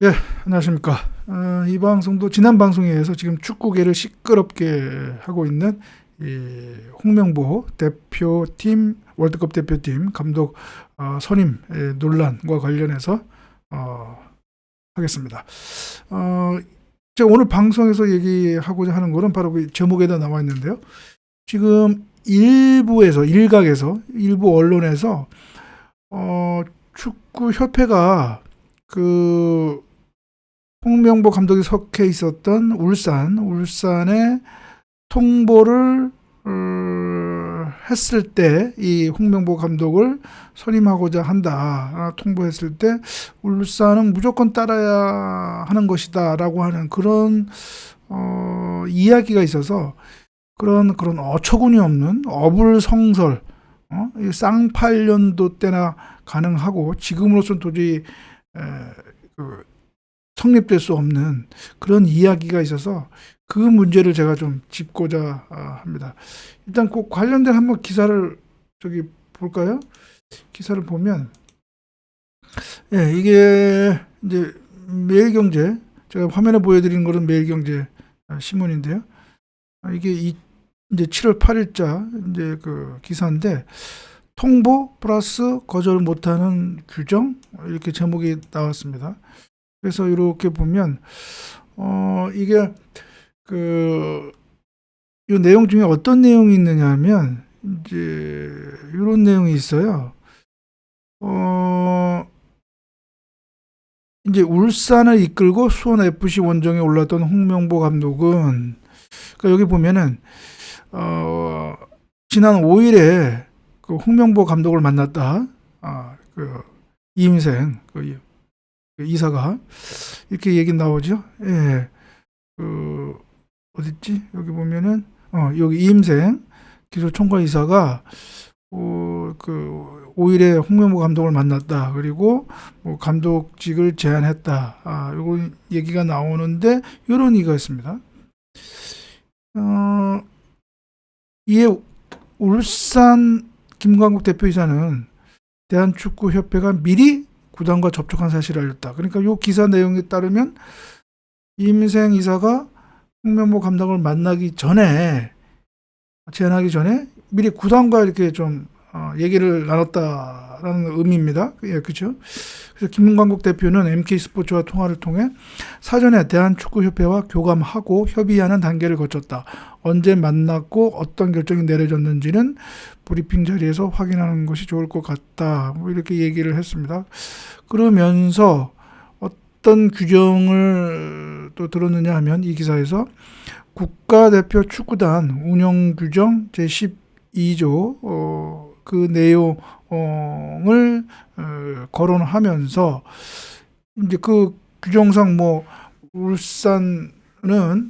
예, 안녕하십니까. 이 방송도 지난 방송에 의해서 지금 축구계를 시끄럽게 하고 있는 이 홍명보 대표팀, 월드컵 대표팀 감독 선임 논란과 관련해서 어, 하겠습니다. 어, 제가 오늘 방송에서 얘기하고자 하는 거는 바로 그 제목에다 나와 있는데요. 지금 일부 언론에서 축구협회가 그 홍명보 감독이 속해 있었던 울산에 통보를 했을 때 이 홍명보 감독을 선임하고자 한다. 통보했을 때 울산은 무조건 따라야 하는 것이다라고 하는 그런 이야기가 있어서 그런 어처구니 없는 어불성설, 이 쌍팔년도 때나 가능하고 지금으로서는 도저히 그 성립될 수 없는 그런 이야기가 있어서 그 문제를 제가 좀 짚고자 합니다. 일단 그 관련된 한번 기사를 저기 볼까요? 기사를 보면 이게 이제 매일경제, 제가 화면에 보여드리는 거는 매일경제 신문인데요. 이게 이제 7월 8일자 이제 그 기사인데 통보 플러스 거절 못하는 규정 이렇게 제목이 나왔습니다. 그래서 이렇게 보면 이게 이 내용 중에 어떤 내용이 있느냐 하면 이제 이런 내용이 있어요. 이제 울산을 이끌고 수원 FC 원정에 올랐던 홍명보 감독은 그러니까 여기 보면은 지난 5일에 그 홍명보 감독을 만났다. 그 이임생 그 이사가 이렇게 얘기 나오죠. 예. 어딨지? 여기 보면은 여기 이임생 기술총괄 이사가 그 5일에 홍명보 감독을 만났다. 그리고 뭐 감독직을 제안했다. 요거 얘기가 나오는데 요런 얘기가 있습니다. 이에 울산 김광국 대표이사는 대한축구협회가 미리 구단과 접촉한 사실을 알렸다. 그러니까 이 기사 내용에 따르면 임생 이사가 홍명보 감독을 만나기 전에 제안하기 전에 미리 구단과 이렇게 좀 얘기를 나눴다라는 의미입니다. 예, 그렇죠. 그래서 김광국 대표는 MK 스포츠와 통화를 통해 사전에 대한축구협회와 교감하고 협의하는 단계를 거쳤다. 언제 만났고 어떤 결정이 내려졌는지는 브리핑 자리에서 확인하는 것이 좋을 것 같다. 뭐 이렇게 얘기를 했습니다. 그러면서 어떤 규정을 또 들었느냐 하면 이 기사에서 국가대표 축구단 운영규정 제12조 그 내용을 거론하면서 이제 그 규정상 뭐 울산은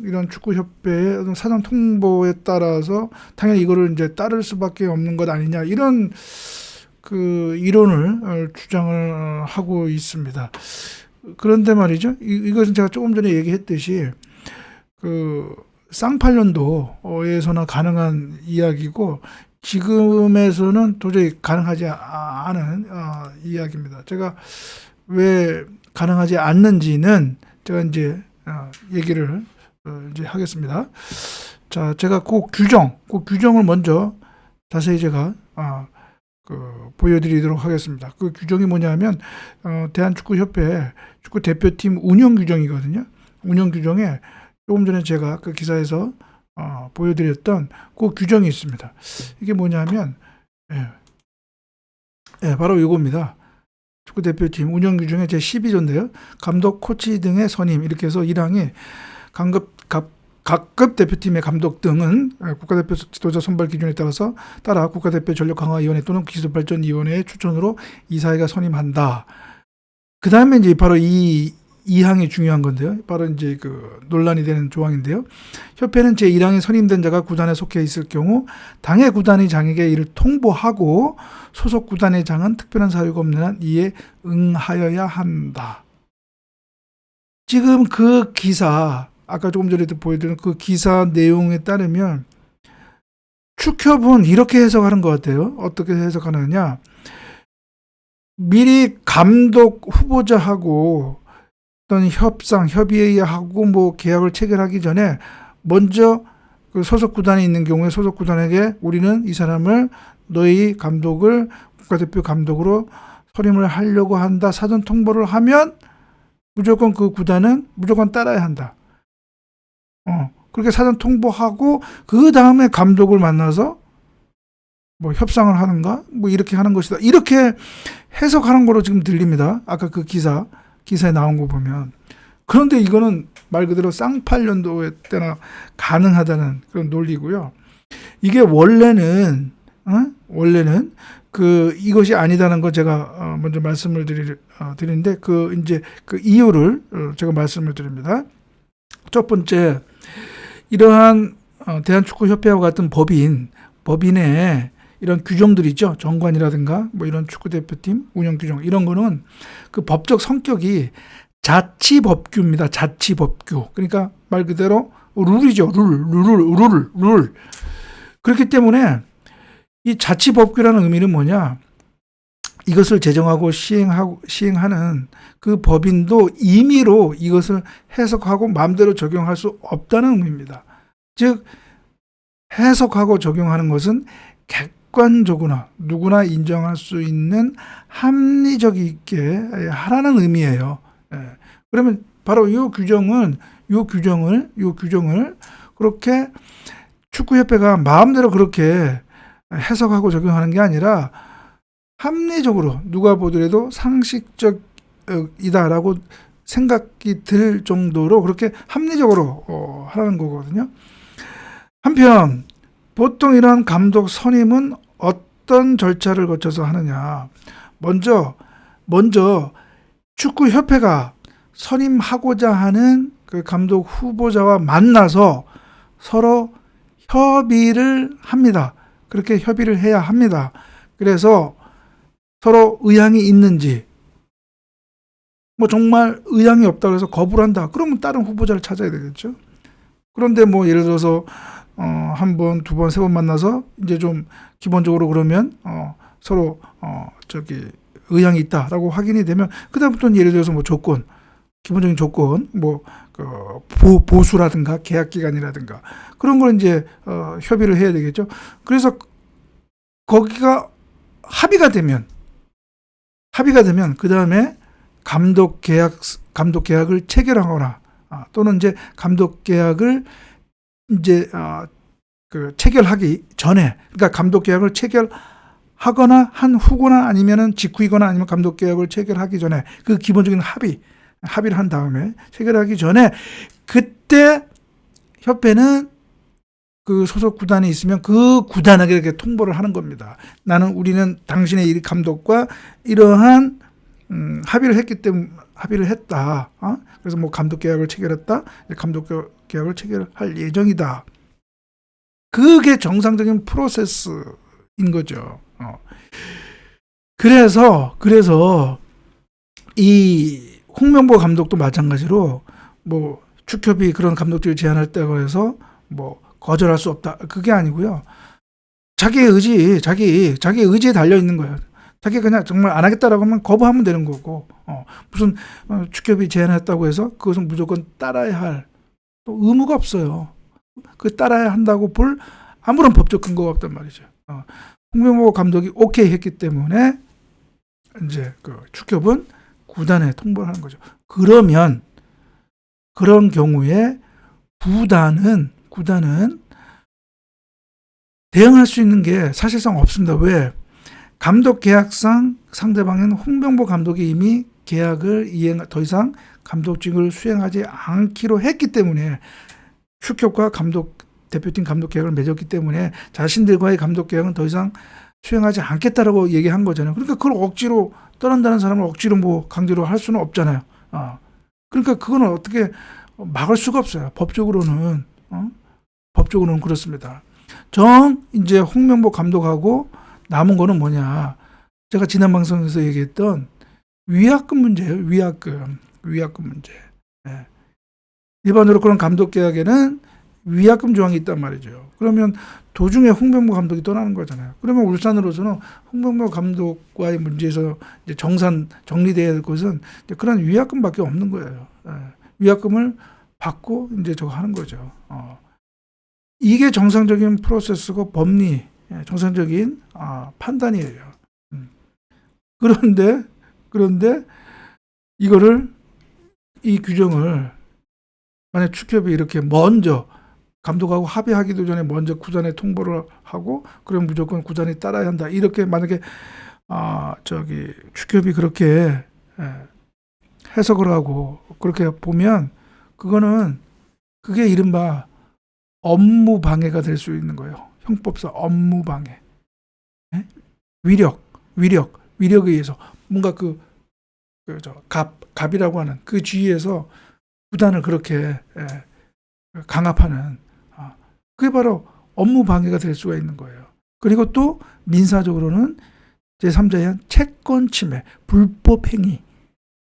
이런 축구협회의 어떤 사전 통보에 따라서 당연히 이거를 이제 따를 수밖에 없는 것 아니냐 이런 그 이론을 주장을 하고 있습니다. 그런데 말이죠. 이것은 제가 조금 전에 얘기했듯이 그 쌍팔년도에서나 가능한 이야기고 지금에서는 도저히 가능하지 않은 이야기입니다. 제가 왜 가능하지 않는지는 제가 이제 얘기를 이제 하겠습니다. 자, 제가 그 규정을 먼저 자세히 제가 보여드리도록 하겠습니다. 그 규정이 뭐냐면 대한축구협회 축구 대표팀 운영 규정이거든요. 운영 규정에 조금 전에 제가 그 기사에서 보여드렸던 그 규정이 있습니다. 이게 뭐냐면 바로 이겁니다. 축구 대표팀 운영 규정의 제 12조인데요. 감독, 코치 등의 선임 이렇게 해서 1항에 각급 대표팀의 감독 등은 국가대표 지도자 선발 기준에 따라 국가대표 전력강화위원회 또는 기술발전위원회의 추천으로 이사회가 선임한다. 그 다음에 이제 바로 이 2항이 중요한 건데요. 바로 이제 그 논란이 되는 조항인데요. 협회는 제1항에 선임된 자가 구단에 속해 있을 경우 당해 구단의 장에게 이를 통보하고 소속 구단의 장은 특별한 사유가 없는 한 이에 응하여야 한다. 지금 그 기사 아까 조금 전에도 보여드린 그 기사 내용에 따르면 축협은 이렇게 해석하는 것 같아요. 어떻게 해석하느냐. 미리 감독 후보자하고 어떤 협의하고 뭐 계약을 체결하기 전에 먼저 그 소속 구단에 있는 경우에 소속 구단에게 우리는 이 사람을 너희 감독을 국가대표 감독으로 선임을 하려고 한다. 사전 통보를 하면 무조건 그 구단은 무조건 따라야 한다. 그렇게 사전 통보하고 그 다음에 감독을 만나서 뭐 협상을 하는가? 뭐 이렇게 하는 것이다. 이렇게 해석하는 거로 지금 들립니다. 아까 그 기사에 나온 거 보면. 그런데 이거는 말 그대로 쌍팔년도 때나 가능하다는 그런 논리고요. 이게 원래는 이것이 아니다는 거 제가 먼저 말씀을 드리는데 이제 그 이유를 제가 말씀을 드립니다. 첫 번째, 이러한 대한축구협회와 같은 법인의 이런 규정들이 있죠. 정관이라든가 뭐 이런 축구대표팀 운영 규정 이런 거는 그 법적 성격이 자치법규입니다. 자치법규. 그러니까 말 그대로 룰이죠. 룰. 그렇기 때문에 이 자치법규라는 의미는 뭐냐? 이것을 제정하고 시행하는 그 법인도 임의로 이것을 해석하고 마음대로 적용할 수 없다는 의미입니다. 즉 해석하고 적용하는 것은 객관적으나 누구나 인정할 수 있는 합리적 있게 하라는 의미예요. 그러면 바로 이 규정을 그렇게 축구협회가 마음대로 그렇게 해석하고 적용하는 게 아니라 합리적으로 누가 보더라도 상식적이다라고 생각이 들 정도로 그렇게 합리적으로 하라는 거거든요. 한편 보통 이런 감독 선임은 어떤 절차를 거쳐서 하느냐. 먼저 축구협회가 선임하고자 하는 그 감독 후보자와 만나서 서로 협의를 합니다. 그렇게 협의를 해야 합니다. 그래서 서로 의향이 있는지, 뭐 정말 의향이 없다고 해서 거부를 한다. 그러면 다른 후보자를 찾아야 되겠죠. 그런데 뭐 예를 들어서 한 번, 두 번, 세 번 만나서 이제 좀 기본적으로 그러면 서로 의향이 있다라고 확인이 되면 그다음부터는 예를 들어서 뭐 조건, 기본적인 조건, 뭐 보수라든가 계약 기간이라든가 그런 걸 이제 협의를 해야 되겠죠. 그래서 거기가 합의가 되면 그 다음에 감독 계약을 체결하거나 또는 이제 감독 계약을 이제 체결하기 전에, 그러니까 감독 계약을 체결하거나 한 후거나 아니면은 직후이거나 아니면 감독 계약을 체결하기 전에 그 기본적인 합의를 한 다음에 체결하기 전에 그때 협회는 그 소속 구단이 있으면 그 구단에게 이렇게 통보를 하는 겁니다. 우리는 당신의 이 감독과 이러한 합의를 했다. 그래서 뭐 감독 계약을 체결했다. 감독 계약을 체결할 예정이다. 그게 정상적인 프로세스인 거죠. 그래서 이 홍명보 감독도 마찬가지로 뭐 축협이 그런 감독들을 제안할 때고 해서 뭐 거절할 수 없다. 그게 아니고요. 자기의 의지에 달려 있는 거예요. 자기가 그냥 정말 안 하겠다라고 하면 거부하면 되는 거고, 무슨 축협이 제안했다고 해서 그것은 무조건 따라야 할 또 의무가 없어요. 그 따라야 한다고 볼 아무런 법적 근거가 없단 말이죠. 홍명보 감독이 오케이 했기 때문에 이제 그 축협은 구단에 통보를 하는 거죠. 그러면 그런 경우에 구단은 대응할 수 있는 게 사실상 없습니다. 왜? 감독 계약상 상대방인 홍명보 감독이 이미 계약을 더 이상 감독직을 수행하지 않기로 했기 때문에 축협과 대표팀 감독 계약을 맺었기 때문에 자신들과의 감독 계약은 더 이상 수행하지 않겠다라고 얘기한 거잖아요. 그러니까 그걸 억지로 떠난다는 사람을 억지로 뭐 강제로 할 수는 없잖아요. 그러니까 그거는 어떻게 막을 수가 없어요. 법적으로는 그렇습니다. 이제 홍명보 감독하고 남은 거는 뭐냐? 제가 지난 방송에서 얘기했던 위약금 문제예요. 위약금 문제. 일반적으로 그런 감독 계약에는 위약금 조항이 있단 말이죠. 그러면 도중에 홍명보 감독이 떠나는 거잖아요. 그러면 울산으로서는 홍명보 감독과의 문제에서 이제 정리돼야 될 것은 이제 그런 위약금밖에 없는 거예요. 위약금을 받고 이제 저거 하는 거죠. 이게 정상적인 프로세스고 법리, 정상적인 판단이에요. 그런데 이 규정을 만약 축협이 이렇게 먼저 감독하고 합의하기도 전에 먼저 구단에 통보를 하고 그럼 무조건 구단이 따라야 한다. 이렇게 만약에 축협이 그렇게 해석을 하고 그렇게 보면 그게 이른바 업무 방해가 될 수 있는 거예요. 형법상 업무 방해. 위력에 의해서 뭔가 갑이라고 하는 그 주위에서 구단을 그렇게 강압하는 그게 바로 업무 방해가 될 수가 있는 거예요. 그리고 또 민사적으로는 제3자에 의한 채권 침해, 불법 행위,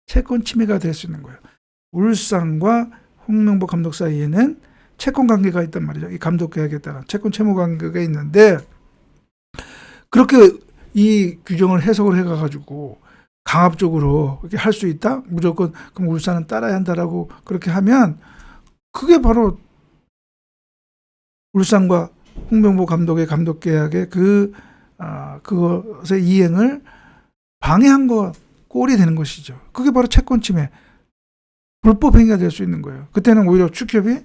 채권 침해가 될 수 있는 거예요. 울산과 홍명보 감독 사이에는 채권 관계가 있단 말이죠. 이 감독 계약에 따른 채권 채무 관계가 있는데 그렇게 이 규정을 해석을 해가지고 강압적으로 이렇게 할 수 있다? 무조건 그럼 울산은 따라야 한다라고 그렇게 하면 그게 바로 울산과 홍명보 감독의 감독 계약의 그것의 이행을 방해한 거 꼴이 되는 것이죠. 그게 바로 채권 침해, 불법 행위가 될 수 있는 거예요. 그때는 오히려 축협이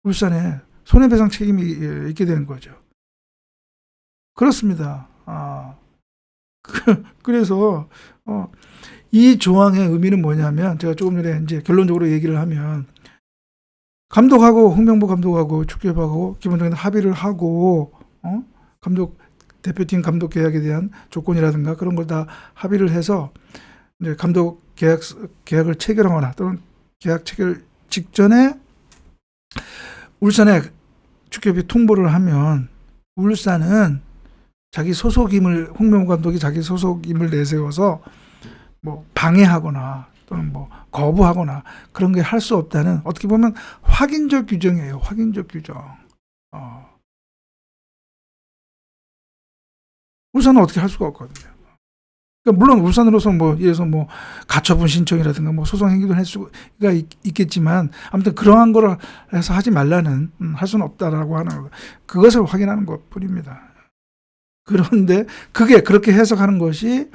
울산에 손해배상 책임이 있게 되는 거죠. 그렇습니다. 그래서 이 조항의 의미는 뭐냐면 제가 조금 전에 이제 결론적으로 얘기를 하면 감독하고 홍명보 감독하고 축협하고 기본적인 합의를 하고 감독 대표팀 감독 계약에 대한 조건이라든가 그런 걸 다 합의를 해서 이제 감독 계약을 체결하거나 또는 계약 체결 직전에 울산에 축협이 통보를 하면 울산은 자기 소속임을 홍명보 감독이 자기 소속임을 내세워서 뭐 방해하거나 또는 뭐 거부하거나 그런 게 할 수 없다는 어떻게 보면 확인적 규정이에요. 확인적 규정. 울산은 어떻게 할 수가 없거든요. 그러니까 물론 울산으로서 이래서 가처분 신청이라든가 소송 행위도 할 수가 있겠지만 아무튼 그러한 거를 해서 하지 말라는 할 수는 없다라고 하는 그것을 확인하는 것 뿐입니다. 그런데 그게 그렇게 해석하는 것이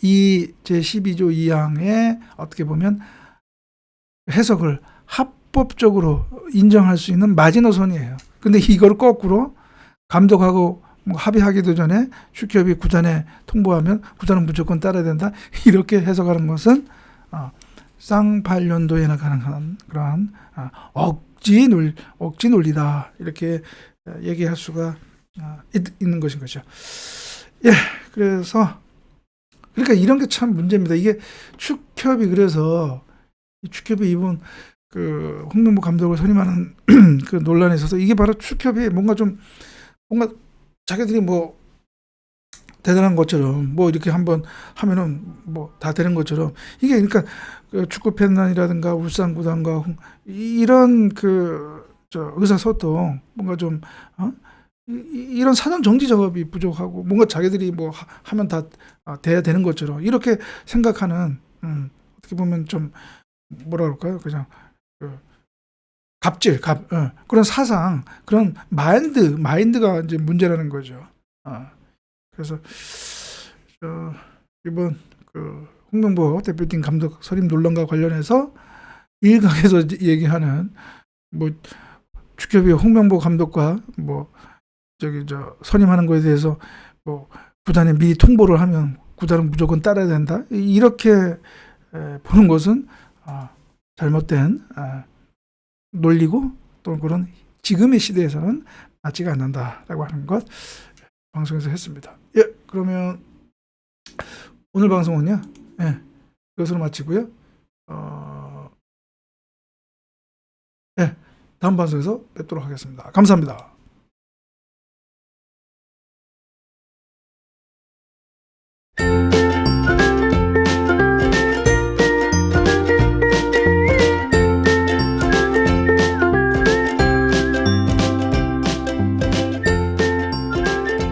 이 제12조 2항의 어떻게 보면 해석을 합법적으로 인정할 수 있는 마지노선이에요. 근데 이걸 거꾸로 감독하고 합의하기도 전에 축협이 구단에 통보하면 구단은 무조건 따라야 된다. 이렇게 해석하는 것은 쌍팔년도에나 가능한 그러한 억지 논리다. 이렇게 얘기할 수가 있는 것인 거죠. 예, 그래서 그러니까 이런 게 참 문제입니다. 이게 축협이 그래서 축협이 이번 그 홍명보 감독을 선임하는 그 논란에 있어서 이게 바로 축협이 뭔가 자기들이 대단한 것처럼 이렇게 한번 하면은 다 되는 것처럼 이게 그러니까 그 축구 팬단이라든가 울산 구단과 이런 의사소통 뭔가 좀 이런 사전 정지 작업이 부족하고 뭔가 자기들이 하면 다 돼야 되는 것처럼 이렇게 생각하는 어떻게 보면 좀 뭐라 그럴까요? 그냥 갑질, 그런 사상, 그런 마인드가 이제 문제라는 거죠. 그래서 이번 홍명보 대표팀 감독 선임 논란과 관련해서 일각에서 얘기하는 축협이 홍명보 감독과 선임하는 거에 대해서 구단에 미리 통보를 하면 구단은 무조건 따라야 된다. 이렇게 보는 것은 잘못된 논리고 또 그런 지금의 시대에서는 맞지가 않는다라고 하는 것 방송에서 했습니다. 예, 그러면 오늘 방송은요, 이것으로 마치고요. 다음 방송에서 뵙도록 하겠습니다. 감사합니다.